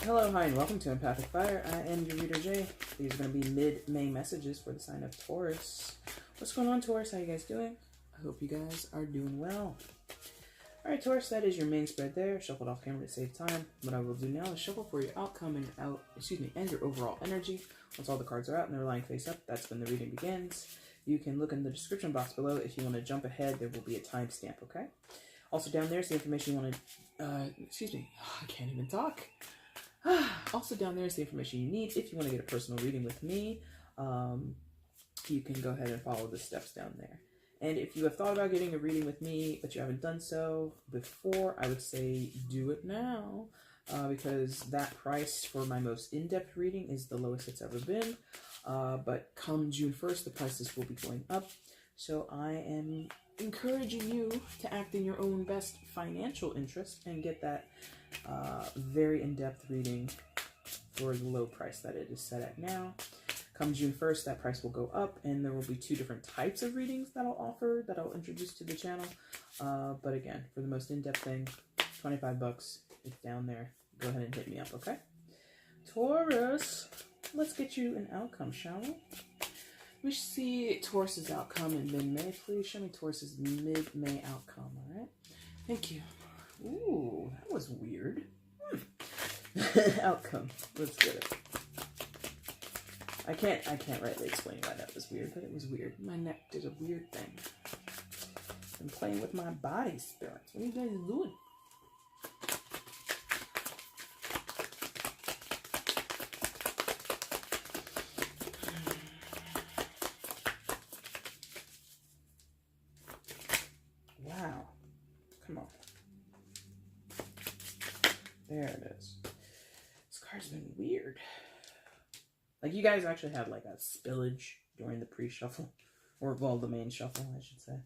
Hello, hi, and welcome to EmpathicFire. I am your reader, Jay. These are going to be mid-May messages for the sign of Taurus. What's going on, Taurus? How you guys doing? I hope you guys are doing well. Alright, Taurus, that is your main spread there. Shuffled off camera to save time. What I will do now is shuffle for your outcome and your overall energy. Once all the cards are out and they're lying face up, that's when the reading begins. You can look in the description box below. If you want to jump ahead, there will be a timestamp, okay? Also down there is the information you want to, I can't even talk. Also down there is the information you need if you want to get a personal reading with me. You can go ahead and follow the steps down there. And if you have thought about getting a reading with me, but you haven't done so before, I would say do it now. Because that price for my most in-depth reading is the lowest it's ever been. But come June 1st, the prices will be going up. So I am encouraging you to act in your own best financial interest and get that very in-depth reading for the low price that it is set at now. Come June 1st, that price will go up, and there will be 2 different types of readings that I'll offer, that I'll introduce to the channel. But again, for the most in-depth thing, 25 bucks, it's down there. Go ahead and hit me up, okay? Taurus, let's get you an outcome, shall we? We should see Taurus's outcome in mid-May. Please show me Taurus's mid-May outcome, all right? Thank you. Ooh, that was weird. Outcome. Let's get it. I can't rightly explain why that was weird, but it was weird. My neck did a weird thing. I'm playing with my body spirits. What are you guys doing? Wow. Come on. There it is. This card's been weird. Like, you guys actually had, like, a spillage during the pre-shuffle. Or, well, the main shuffle, I should say.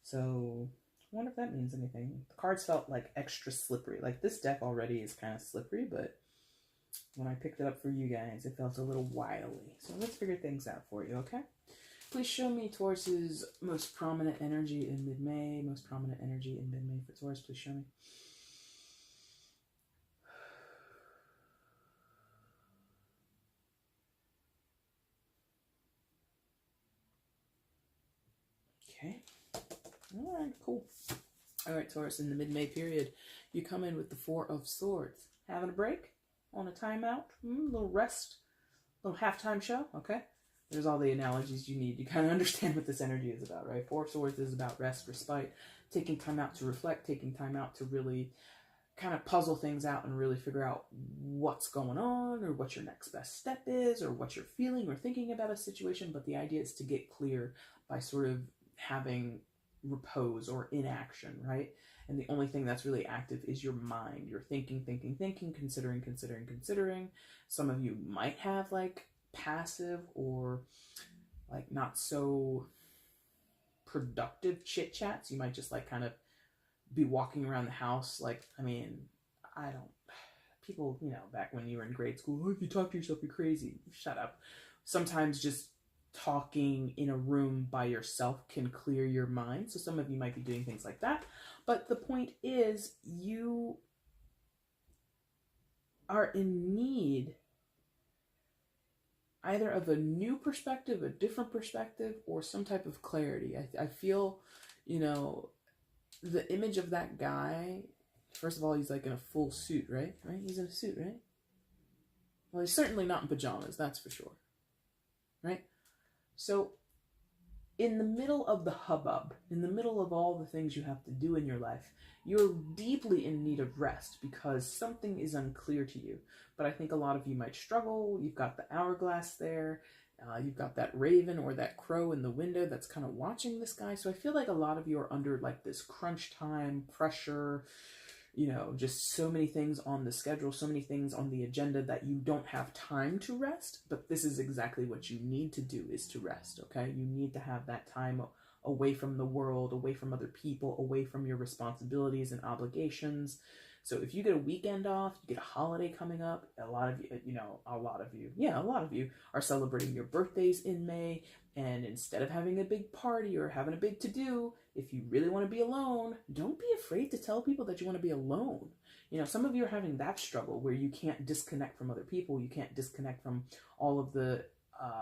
So, I wonder if that means anything. The cards felt, like, extra slippery. Like, this deck already is kind of slippery, but when I picked it up for you guys, it felt a little wily. So, let's figure things out for you, okay? Please show me Taurus's most prominent energy in mid-May. Most prominent energy in mid-May for Taurus. Please show me. Okay. All right, cool. All right, Taurus, in the mid-May period, you come in with the 4 of Swords. Having a break? On a timeout? A little rest? A little halftime show? Okay. There's all the analogies you need. You kind of understand what this energy is about, right? 4 of Swords is about rest, respite, taking time out to reflect, taking time out to really kind of puzzle things out and really figure out what's going on or what your next best step is or what you're feeling or thinking about a situation. But the idea is to get clear by sort of having repose or inaction, right? And the only thing that's really active is your mind. You're thinking, considering. Some of you might have like passive or like not so productive chit chats. You might just like kind of be walking around the house. Like, I mean, people, you know, back when you were in grade school, oh, if you talk to yourself, you're crazy. Shut up. Sometimes just talking in a room by yourself can clear your mind. So some of you might be doing things like that. But the point is, you are in need either of a new perspective, a different perspective, or some type of clarity. I feel, you know, the image of that guy, first of all, he's like in a full suit, right? He's in a suit, right? Well, he's certainly not in pajamas, that's for sure. Right? So, in the middle of the hubbub, in the middle of all the things you have to do in your life, you're deeply in need of rest because something is unclear to you. But I think a lot of you might struggle. You've got the hourglass there. You've got that raven or that crow in the window that's kind of watching this guy. So I feel like a lot of you are under like this crunch time, pressure, you know, just so many things on the schedule, so many things on the agenda that you don't have time to rest. But this is exactly what you need to do, is to rest, okay? You need to have that time away from the world, away from other people, away from your responsibilities and obligations. So if you get a weekend off, you get a holiday coming up, a lot of you are celebrating your birthdays in May. And instead of having a big party or having a big to-do, if you really want to be alone, don't be afraid to tell people that you want to be alone. Some of you are having that struggle where you can't disconnect from other people. You can't disconnect from all of the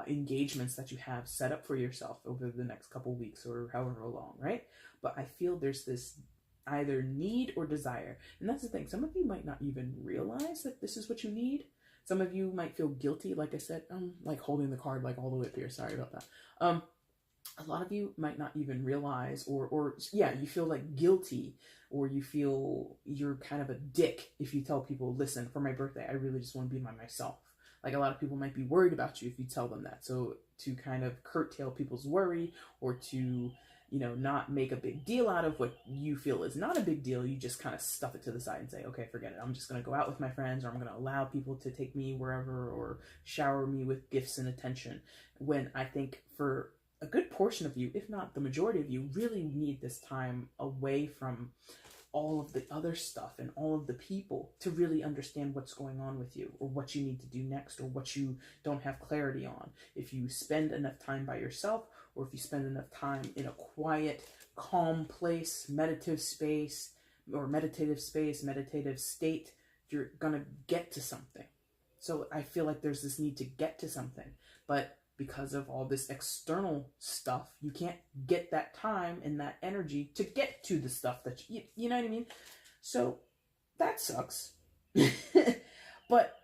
engagements that you have set up for yourself over the next couple weeks or however long, right? But I feel there's this either need or desire. And that's the thing. Some of you might not even realize that this is what you need. Some of you might feel guilty. Like I said, I'm like holding the card like all the way up here. Sorry about that. A lot of you might not even realize or you feel like guilty, or you feel you're kind of a dick if you tell people, listen, for my birthday, I really just want to be by myself. Like a lot of people might be worried about you if you tell them that. So to kind of curtail people's worry, or to, not make a big deal out of what you feel is not a big deal, you just kind of stuff it to the side and say, okay, forget it. I'm just going to go out with my friends, or I'm going to allow people to take me wherever or shower me with gifts and attention. When I think for a good portion of you, if not the majority of you, really need this time away from all of the other stuff and all of the people to really understand what's going on with you, or what you need to do next, or what you don't have clarity on. If you spend enough time by yourself, or if you spend enough time in a quiet, calm place, meditative space, meditative state, you're gonna get to something. So I feel like there's this need to get to something, but because of all this external stuff, you can't get that time and that energy to get to the stuff that you know what I mean? So that sucks. But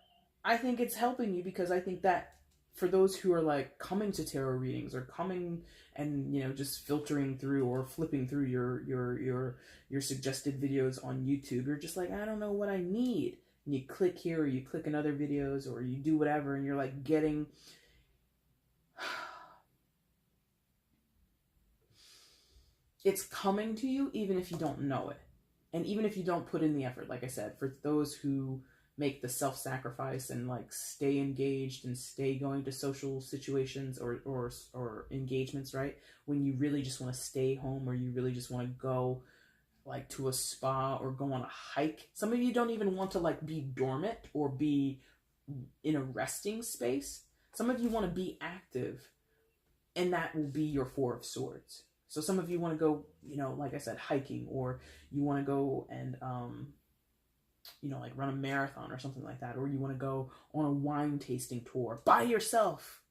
I think it's helping you, because I think that for those who are like coming to tarot readings, or coming and, just filtering through or flipping through your suggested videos on YouTube, you're just like, I don't know what I need. And you click here, or you click in other videos, or you do whatever, and you're like getting... It's coming to you even if you don't know it. And even if you don't put in the effort, like I said, for those who make the self-sacrifice and like stay engaged and stay going to social situations or engagements, right? When you really just want to stay home, or you really just want to go like to a spa or go on a hike. Some of you don't even want to like be dormant or be in a resting space. Some of you want to be active, and that will be your Four of Swords. So some of you want to go, like I said, hiking, or you want to go and, like run a marathon or something like that. Or you want to go on a wine tasting tour by yourself.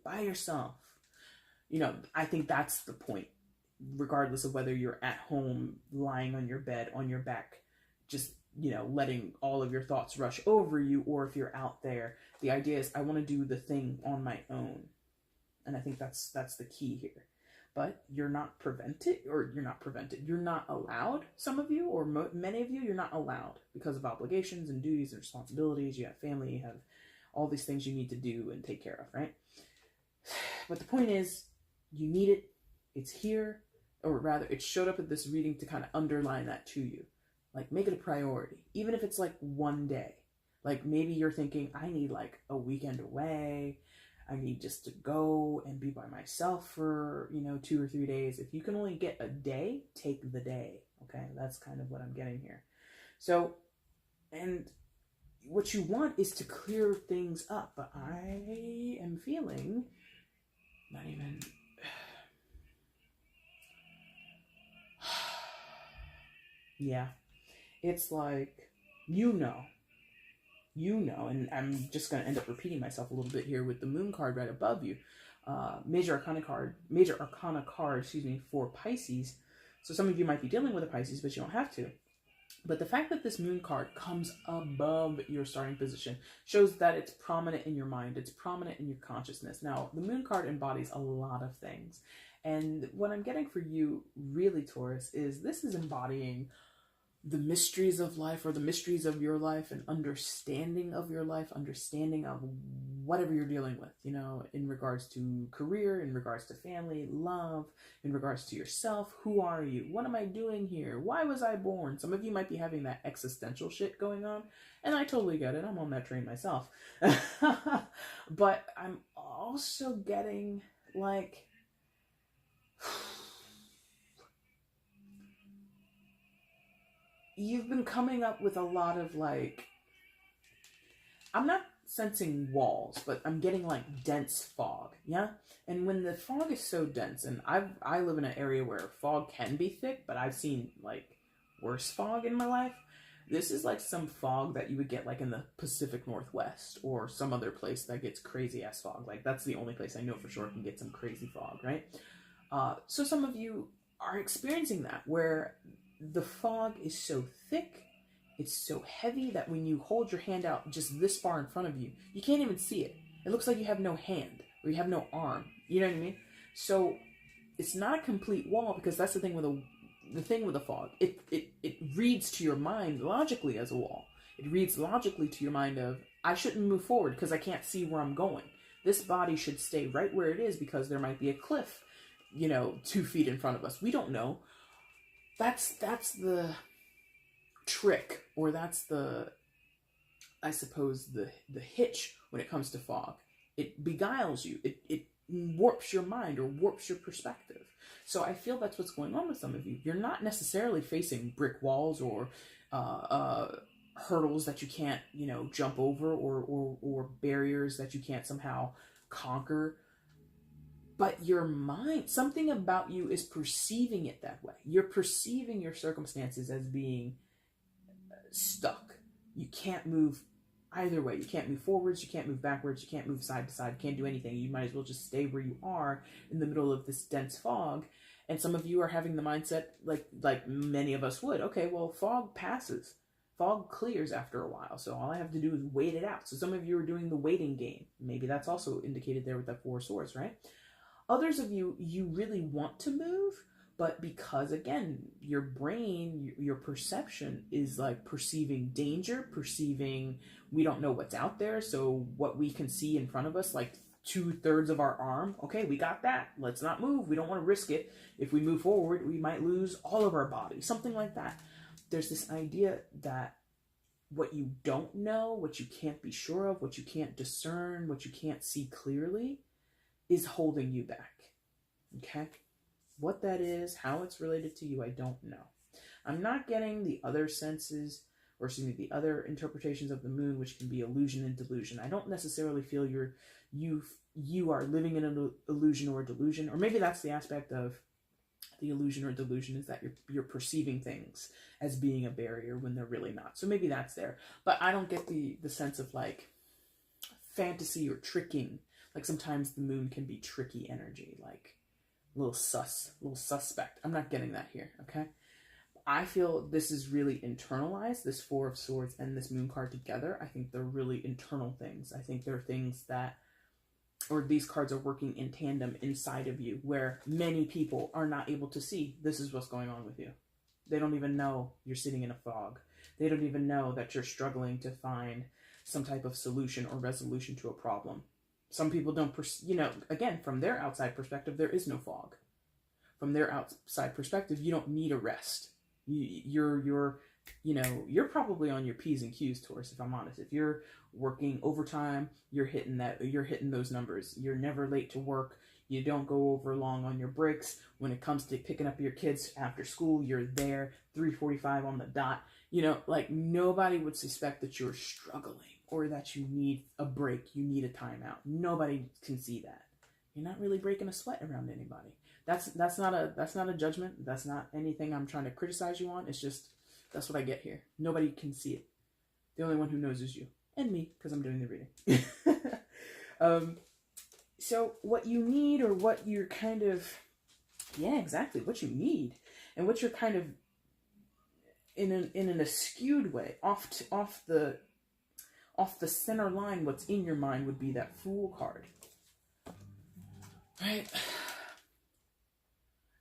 I think that's the point, regardless of whether you're at home, lying on your bed, on your back, just, letting all of your thoughts rush over you, or if you're out there. The idea is I want to do the thing on my own. And I think that's the key here. But you're not allowed, some of you, or many of you, you're not allowed because of obligations and duties and responsibilities. You have family, you have all these things you need to do and take care of, right? But the point is, you need it. It's here, or rather, it showed up at this reading to kind of underline that to you. Like, make it a priority, even if it's like one day. Like, maybe you're thinking, I need like a weekend away. I need just to go and be by myself for, 2 or 3 days. If you can only get a day, take the day. Okay, that's kind of what I'm getting here. So, and what you want is to clear things up. But I am feeling not even... yeah, it's like, and I'm just going to end up repeating myself a little bit here with the Moon card right above you. Major Arcana card, for Pisces. So some of you might be dealing with a Pisces, but you don't have to. But the fact that this Moon card comes above your starting position shows that it's prominent in your mind. It's prominent in your consciousness. Now, the Moon card embodies a lot of things. And what I'm getting for you, really, Taurus, is this is embodying the mysteries of life, or the mysteries of your life, and understanding of your life, understanding of whatever you're dealing with, in regards to career, in regards to family, love, in regards to yourself. Who are you? What am I doing here? Why was I born? Some of you might be having that existential shit going on, and I totally get it. I'm on that train myself. But I'm also getting like... you've been coming up with a lot of like, I'm not sensing walls, but I'm getting like dense fog, yeah? And when the fog is so dense, and I live in an area where fog can be thick, but I've seen like worse fog in my life. This is like some fog that you would get like in the Pacific Northwest or some other place that gets crazy ass fog. Like that's the only place I know for sure can get some crazy fog, right? So some of you are experiencing that where the fog is so thick, it's so heavy that when you hold your hand out just this far in front of you, you can't even see it. It looks like you have no hand or you have no arm. You know what I mean? So it's not a complete wall, because that's the thing with the fog. It reads to your mind logically as a wall. It reads logically to your mind of, I shouldn't move forward because I can't see where I'm going. This body should stay right where it is because there might be a cliff, 2 feet in front of us. We don't know. That's the trick, or that's the, I suppose, the hitch when it comes to fog. It beguiles you. It warps your mind or warps your perspective. So I feel that's what's going on with some of you. You're not necessarily facing brick walls or hurdles that you can't, jump over, or barriers that you can't somehow conquer. But your mind, something about you is perceiving it that way. You're perceiving your circumstances as being stuck. You can't move either way. You can't move forwards, you can't move backwards, you can't move side to side, you can't do anything. You might as well just stay where you are in the middle of this dense fog. And some of you are having the mindset like many of us would. Okay, well, fog passes. Fog clears after a while, so all I have to do is wait it out. So some of you are doing the waiting game. Maybe that's also indicated there with that 4 of Swords, right? Others of you, you really want to move, but because, again, your brain, your perception is like perceiving danger, perceiving we don't know what's out there. So what we can see in front of us, like 2/3 of our arm, okay, we got that. Let's not move. We don't want to risk it. If we move forward, we might lose all of our body, something like that. There's this idea that what you don't know, what you can't be sure of, what you can't discern, what you can't see clearly is holding you back, okay? What that is, how it's related to you, I don't know. I'm not getting the other senses, or excuse me, the other interpretations of the moon, which can be illusion and delusion. I don't necessarily feel you are living in an illusion or a delusion, or maybe that's the aspect of the illusion or delusion, is that you're perceiving things as being a barrier when they're really not. So maybe that's there. But I don't get the sense of like fantasy or tricking. Like sometimes the moon can be tricky energy, like a little suspect. I'm not getting that here, okay? I feel this is really internalized, this 4 of Swords and this moon card together. I think they're really internal things. I think they're things that, or these cards are working in tandem inside of you, where many people are not able to see this is what's going on with you. They don't even know you're sitting in a fog. They don't even know that you're struggling to find some type of solution or resolution to a problem. Some people don't, again, from their outside perspective, there is no fog. From their outside perspective, you don't need a rest. You're probably on your P's and Q's, Taurus, if I'm honest. If you're working overtime, you're hitting those numbers. You're never late to work. You don't go over long on your breaks. When it comes to picking up your kids after school, you're there 3:45 on the dot. Like nobody would suspect that you're struggling or that you need a break, you need a timeout. Nobody can see that. You're not really breaking a sweat around anybody. That's not a judgment. That's not anything I'm trying to criticize you on. It's just, that's what I get here. Nobody can see it. The only one who knows is you. And me, because I'm doing the reading. So what you need, or what you're kind of, yeah, exactly, what you need, and what you're kind of in an askewed way, off the center line, what's in your mind would be that Fool card. Right?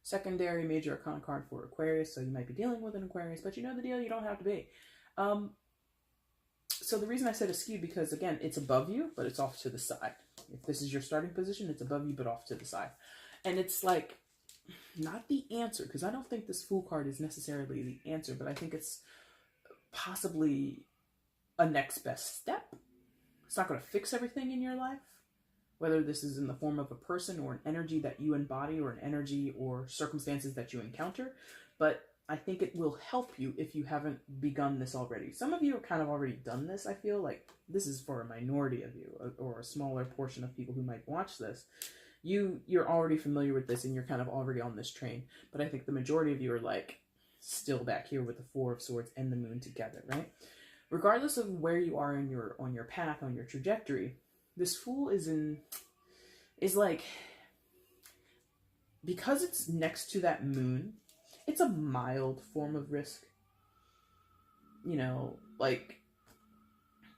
Secondary major arcana card for Aquarius, so you might be dealing with an Aquarius, but you know the deal, you don't have to be. So the reason I said askew, because again, it's above you, but it's off to the side. If this is your starting position, it's above you, but off to the side. And it's like, not the answer, because I don't think this Fool card is necessarily the answer, but I think it's possibly a next best step. It's not going to fix everything in your life, whether this is in the form of a person or an energy that you embody, or an energy or circumstances that you encounter, but I think it will help you if you haven't begun this already. Some of you have kind of already done this. I feel like this is for a minority of you, or a smaller portion of people who might watch this. You're already familiar with this and you're kind of already on this train. But I think the majority of you are like still back here with the Four of Swords and the Moon together, right? Regardless of where you are in on your path, on your trajectory, this Fool is like, because it's next to that Moon, it's a mild form of risk. You know, like,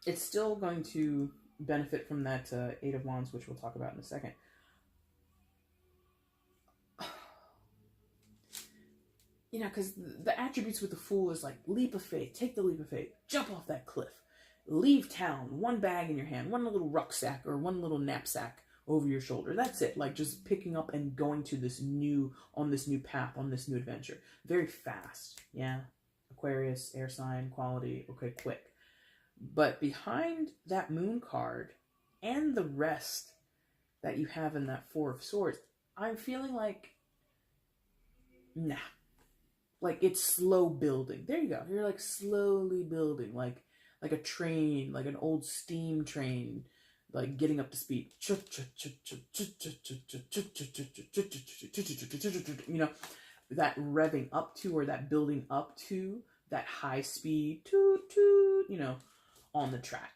it's still going to benefit from that Eight of Wands, which we'll talk about in a second. You know, because the attributes with the Fool is like, leap of faith, take the leap of faith, jump off that cliff, leave town, one bag in your hand, one little rucksack or one little knapsack over your shoulder. That's it. Like, just picking up and going to this new path, on this new adventure. Very fast. Yeah. Aquarius, air sign, quality. Okay, quick. But behind that Moon card and the rest that you have in that Four of Swords, I'm feeling like, nah. Like, it's slow building. There you go. You're like slowly building, like a train, like an old steam train, like getting up to speed. You know, that revving up to, or that building up to that high speed, you know, on the track.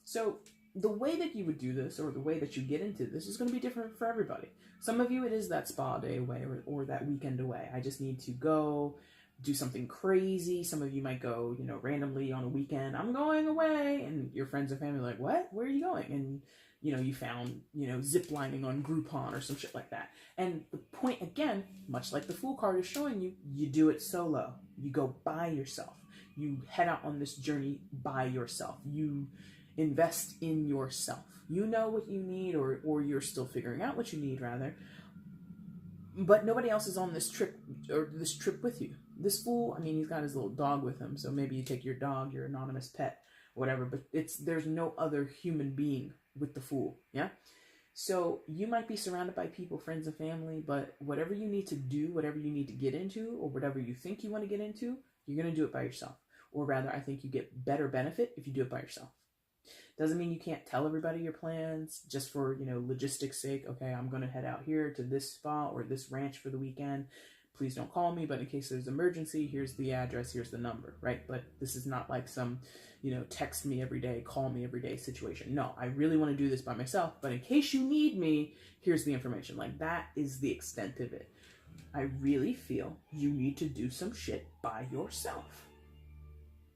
So the way that you would do this, or the way that you get into this, is going to be different for everybody. Some of you, it is that spa day away, or that weekend away. I just need to go do something crazy. Some of you might go, you know, randomly on a weekend, I'm going away, and your friends and family are like, what? Where are you going? And, you know, you found, you know, zip lining on Groupon or some shit like that. And the point, again, much like the Fool card is showing you, you do it solo. You go by yourself. You head out on this journey by yourself. You invest in yourself. You know what you need, or you're still figuring out what you need, rather. But nobody else is on this trip, or this trip with you. This Fool, I mean, he's got his little dog with him, so maybe you take your dog, your anonymous pet, whatever, but there's no other human being with the Fool, yeah? So you might be surrounded by people, friends and family, but whatever you need to do, whatever you need to get into, or whatever you think you want to get into, you're going to do it by yourself. Or rather, I think you get better benefit if you do it by yourself. Doesn't mean you can't tell everybody your plans, just for, you know, logistics sake. Okay, I'm going to head out here to this spot or this ranch for the weekend. Please don't call me, but in case there's an emergency, here's the address, here's the number, right? But this is not like some, you know, text me every day, call me every day situation. No, I really want to do this by myself, but in case you need me, here's the information. Like, that is the extent of it. I really feel you need to do some shit by yourself.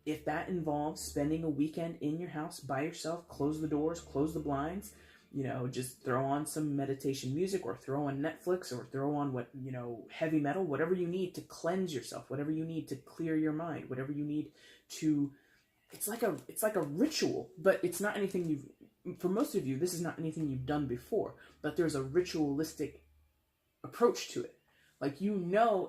If that involves spending a weekend in your house by yourself, close the doors, close the blinds, you know, just throw on some meditation music, or throw on Netflix, or throw on what, you know, heavy metal, whatever you need to cleanse yourself, whatever you need to clear your mind, whatever you need to, it's like a ritual, but it's not anything for most of you, this is not anything you've done before, but there's a ritualistic approach to it. Like, you know,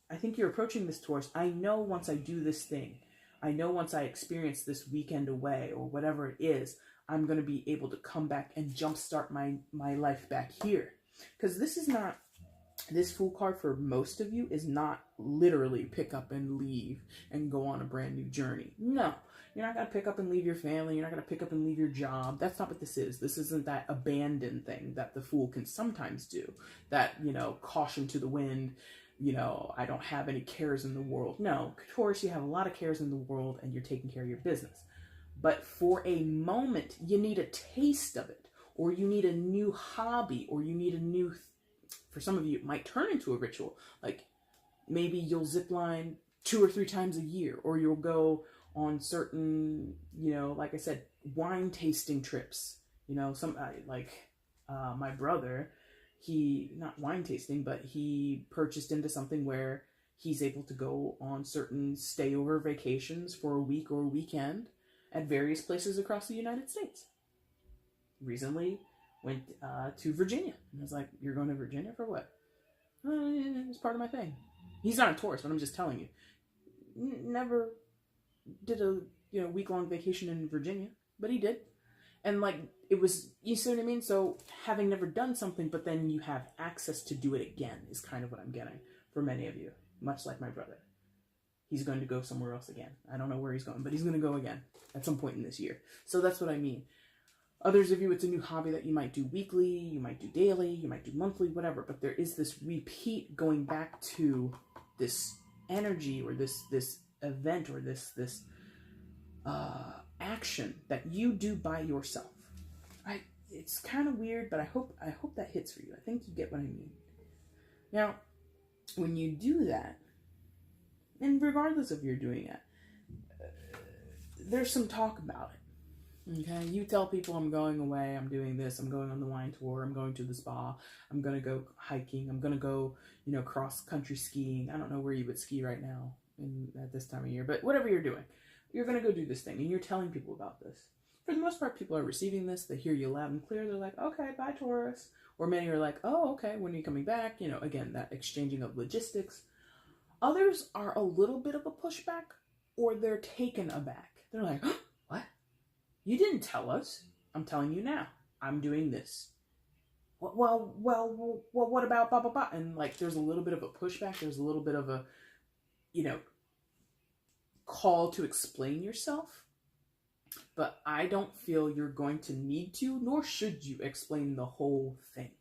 I think you're approaching this, Taurus, I know once I do this thing, I know once I experience this weekend away, or whatever it is, I'm going to be able to come back and jumpstart my life back here. Because this Fool card for most of you is not literally pick up and leave and go on a brand new journey. No, you're not going to pick up and leave your family. You're not going to pick up and leave your job. That's not what this is. This isn't that abandon thing that the Fool can sometimes do. That, you know, caution to the wind. You know, I don't have any cares in the world. No, Taurus, you have a lot of cares in the world, and you're taking care of your business. But for a moment, you need a taste of it, or you need a new hobby, or you need a new, for some of you, it might turn into a ritual. Like, maybe you'll zip line 2 or 3 times a year, or you'll go on certain, you know, like I said, wine tasting trips. You know, my brother, he, not wine tasting, but he purchased into something where he's able to go on certain stayover vacations for a week or a weekend at various places across the United States. Recently went to Virginia. And I was like, you're going to Virginia for what? It's part of my thing. He's not a Taurus, but I'm just telling you. Never did a week-long vacation in Virginia, but he did. And like, it was, you see what I mean? So having never done something, but then you have access to do it again is kind of what I'm getting for many of you, much like my brother. he's going to go somewhere else again. I don't know where he's going, but he's going to go again at some point in this year. So that's what I mean. Others of you, it's a new hobby that you might do weekly, you might do daily, you might do monthly, whatever. But there is this repeat going back to this energy or this event or this action that you do by yourself. Right? It's kind of weird, but I hope that hits for you. I think you get what I mean. Now, when you do that, and regardless of you're doing it, there's some talk about it. Okay, you tell people I'm going away, I'm doing this, I'm going on the wine tour, I'm going to the spa, I'm going to go hiking, I'm going to go, cross-country skiing. I don't know where you would ski right now at this time of year, but whatever you're doing, you're going to go do this thing, and you're telling people about this. For the most part, people are receiving this, they hear you loud and clear, they're like, okay, bye, Taurus. Or many are like, oh, okay, when are you coming back? Again, that exchanging of logistics. Others are a little bit of a pushback, or they're taken aback. They're like, oh, what? You didn't tell us. I'm telling you now. I'm doing this. Well, what about blah, blah, blah? And there's a little bit of a pushback. There's a little bit of a, call to explain yourself. But I don't feel you're going to need to, nor should you explain the whole thing.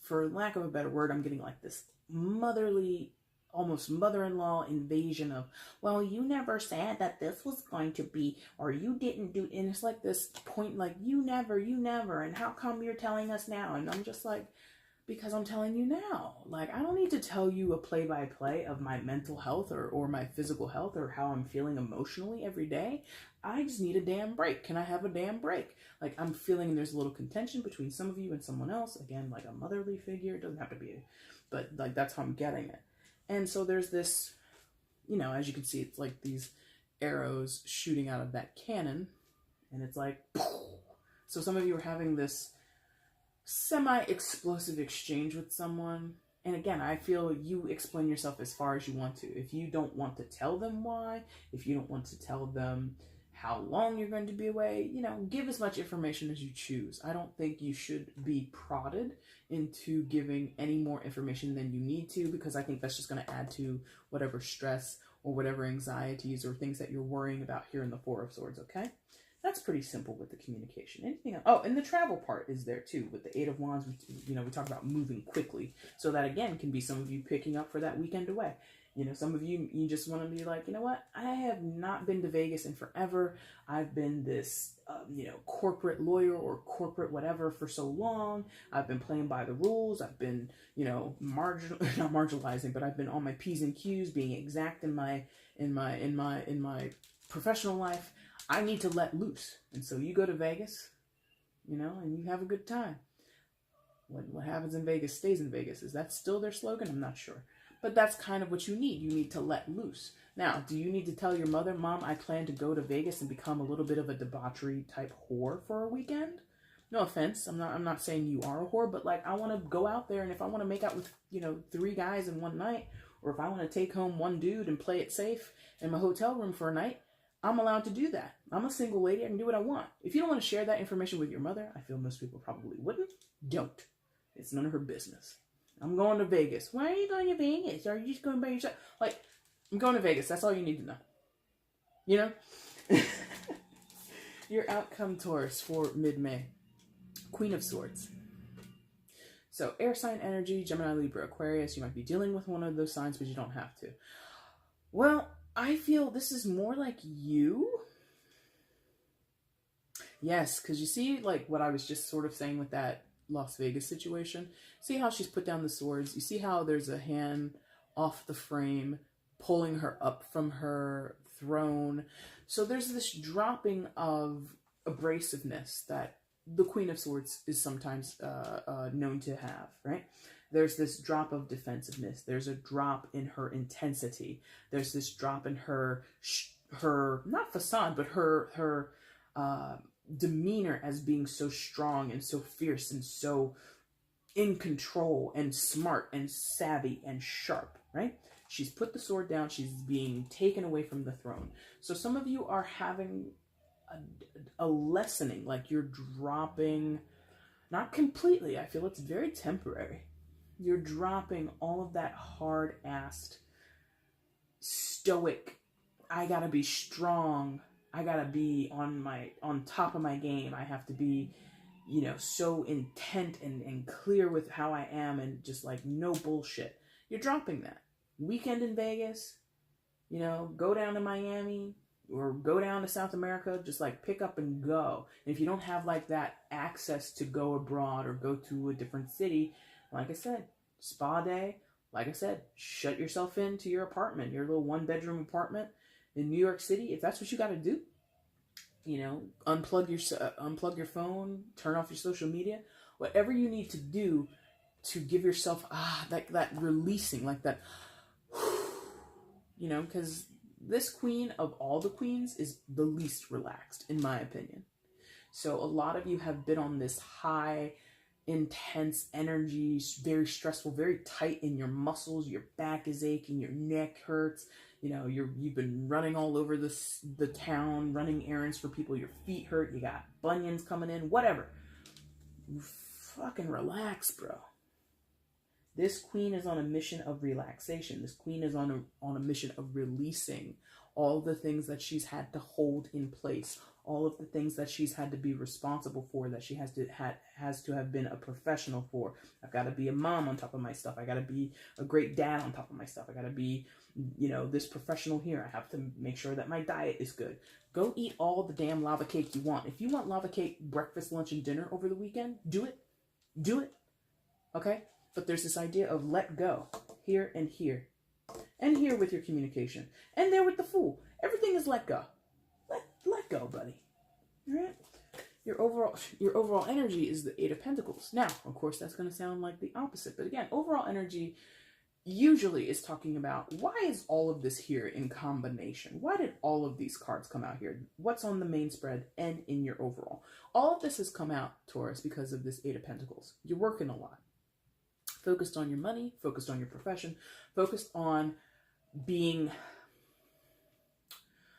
For lack of a better word, I'm getting this motherly, almost mother-in-law invasion of, well, you never said that this was going to be, or you didn't do, and it's this point, you never, and how come you're telling us now? And I'm just because I'm telling you now. I don't need to tell you a play-by-play of my mental health or my physical health or how I'm feeling emotionally every day. I just need a damn break. Can I have a damn break? I'm feeling there's a little contention between some of you and someone else. Again, a motherly figure. It doesn't have to be, but that's how I'm getting it. And so there's this, as you can see, it's these arrows shooting out of that cannon. And it's so some of you are having this semi-explosive exchange with someone. And again, I feel you explain yourself as far as you want to. If you don't want to tell them why, if you don't want to tell them how long you're going to be away, give as much information as you choose. I don't think you should be prodded into giving any more information than you need to, because I think that's just going to add to whatever stress or whatever anxieties or things that you're worrying about here in the Four of Swords, okay? That's pretty simple with the communication. Anything else? Oh, and the travel part is there too. With the Eight of Wands, we talk about moving quickly. So that, again, can be some of you picking up for that weekend away. Some of you just want to be you know what? I have not been to Vegas in forever. I've been this, corporate lawyer or corporate whatever for so long. I've been playing by the rules. I've been, not marginalizing, but I've been on my P's and Q's, being exact in my professional life. I need to let loose. And so you go to Vegas, and you have a good time. What happens in Vegas stays in Vegas. Is that still their slogan? I'm not sure. But that's kind of what you need. You need to let loose. Now, do you need to tell your mother, Mom, I plan to go to Vegas and become a little bit of a debauchery type whore for a weekend? No offense. I'm not saying you are a whore, but I want to go out there, and if I want to make out with, 3 guys in one night, or if I want to take home one dude and play it safe in my hotel room for a night, I'm allowed to do that. I'm a single lady. I can do what I want. If you don't want to share that information with your mother, I feel most people probably wouldn't. Don't. It's none of her business. I'm going to Vegas. Why are you going to Vegas? Are you just going by yourself? I'm going to Vegas. That's all you need to know. Your outcome, Taurus, for mid-May. Queen of Swords. So, air sign energy, Gemini, Libra, Aquarius. You might be dealing with one of those signs, but you don't have to. Well, I feel this is more like you. Yes, because you see, what I was just sort of saying with that Las Vegas situation. See how she's put down the swords? You see how there's a hand off the frame pulling her up from her throne. So there's this dropping of abrasiveness that the Queen of Swords is sometimes known to have, right? There's this drop of defensiveness. There's a drop in her intensity. There's this drop in her not facade, but her demeanor as being so strong and so fierce and so in control and smart and savvy and sharp, right? She's put the sword down. She's being taken away from the throne. So some of you are having a lessening, you're dropping, not completely. I feel it's very temporary. You're dropping all of that hard-assed stoic. I gotta be strong. I gotta be on top of my game. I have to be, you know, so intent and clear with how I am, and just like no bullshit. You're dropping that. Weekend in Vegas, you know, go down to Miami or go down to South America, just like pick up and go. And if you don't have like that access to go abroad or go to a different city, like I said, spa day, like I said, shut yourself into your apartment, your little 1-bedroom apartment in New York City. If that's what you got to do, you know, unplug your phone, turn off your social media, whatever you need to do to give yourself that releasing, like that, you know, because this queen of all the queens is the least relaxed, in my opinion. So a lot of you have been on this high, intense energy, very stressful, very tight in your muscles. Your back is aching, your neck hurts. You know, you've been running all over the town, running errands for people. Your feet hurt. You got bunions coming in. Whatever. Fucking relax, bro. This queen is on a mission of relaxation. This queen is on a mission of releasing all the things that she's had to hold in place, all of the things that she's had to be responsible for, that she has to have been a professional for. I've got to be a mom on top of my stuff. I got to be a great dad on top of my stuff. I got to be, you know, this professional here. I have to make sure that my diet is good. Go eat all the damn lava cake you want. If you want lava cake breakfast, lunch, and dinner over the weekend, do it. Do it. Okay? But there's this idea of let go here and here. And here with your communication. And there with the Fool. Everything is let go. Let go, buddy. All right? Your overall energy is the 8 of Pentacles. Now, of course, that's going to sound like the opposite. But again, overall energy usually is talking about, why is all of this here in combination? Why did all of these cards come out here? What's on the main spread and in your overall? All of this has come out, Taurus, because of this 8 of Pentacles. You're working a lot. Focused on your money, focused on your profession, focused on being,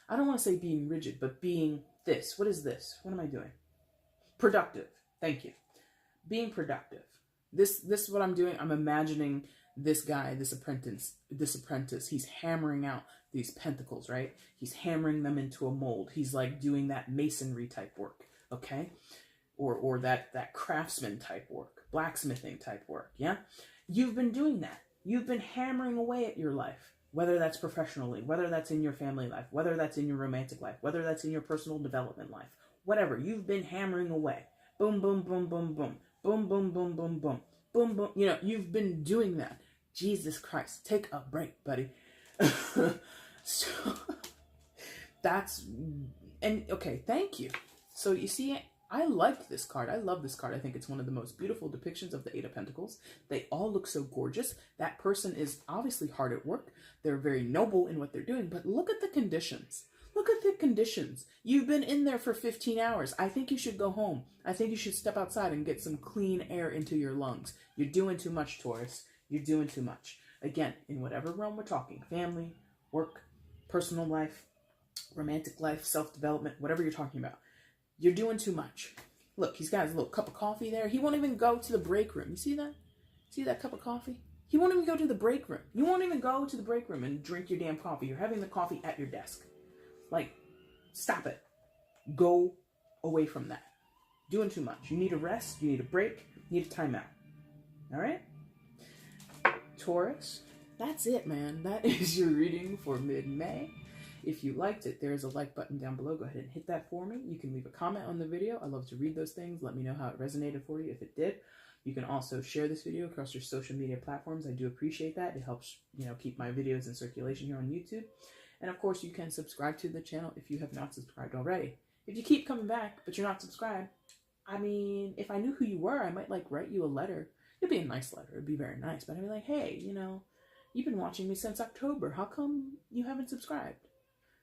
I don't want to say being rigid, but being this. What is this? What am I doing? Productive. Thank you. Being productive. This is what I'm doing. I'm imagining this guy, this apprentice, he's hammering out these pentacles, right? He's hammering them into a mold. He's like doing that masonry type work, okay? Or that craftsman type work, blacksmithing type work, yeah? You've been doing that. You've been hammering away at your life, whether that's professionally, whether that's in your family life, whether that's in your romantic life, whether that's in your personal development life, whatever. You've been hammering away. Boom, boom, boom, boom, boom. Boom, boom, boom, boom, boom. Boom, boom. You know, you've been doing that. Jesus Christ, take a break, buddy. So, okay, thank you. So you see, I like this card. I love this card. I think it's one of the most beautiful depictions of the 8 of Pentacles. They all look so gorgeous. That person is obviously hard at work. They're very noble in what they're doing, but look at the conditions. Look at the conditions. You've been in there for 15 hours. I think you should go home. I think you should step outside and get some clean air into your lungs. You're doing too much, Taurus. You're doing too much. Again, in whatever realm we're talking, family, work, personal life, romantic life, self-development, whatever you're talking about. You're doing too much. Look, he's got his little cup of coffee there. He won't even go to the break room. You see that? See that cup of coffee? He won't even go to the break room. You won't even go to the break room and drink your damn coffee. You're having the coffee at your desk. Like, stop it. Go away from that. Doing too much. You need a rest. You need a break. You need a timeout. All right? Taurus, that's it, man. That is your reading for mid-May. If you liked it, there is a like button down below. Go ahead and hit that for me. You can leave a comment on the video. I love to read those things. Let me know how it resonated for you if it did. You can also share this video across your social media platforms. I do appreciate that. It helps, you know, keep my videos in circulation here on YouTube. And of course, you can subscribe to the channel if you have not subscribed already. If you keep coming back, but you're not subscribed, I mean, if I knew who you were, I might like write you a letter. It'd be a nice letter. It'd be very nice. But I'd be like, hey, you know, you've been watching me since October. How come you haven't subscribed?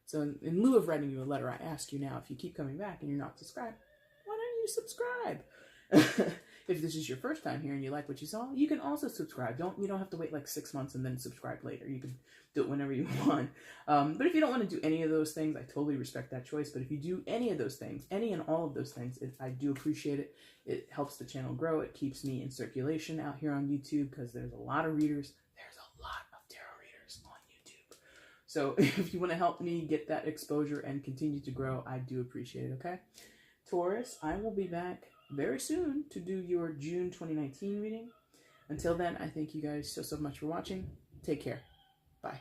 So in lieu of writing you a letter, I ask you now, if you keep coming back and you're not subscribed, why don't you subscribe? If this is your first time here and you like what you saw, you can also subscribe. You don't have to wait like 6 months and then subscribe later. You can do it whenever you want. But if you don't want to do any of those things, I totally respect that choice. But if you do any of those things, any and all of those things, I do appreciate it. It helps the channel grow. It keeps me in circulation out here on YouTube because there's a lot of readers. There's a lot of tarot readers on YouTube. So if you want to help me get that exposure and continue to grow, I do appreciate it, okay? Taurus, I will be back very soon to do your June 2019 reading. Until then, I thank you guys so much for watching. Take care. Bye.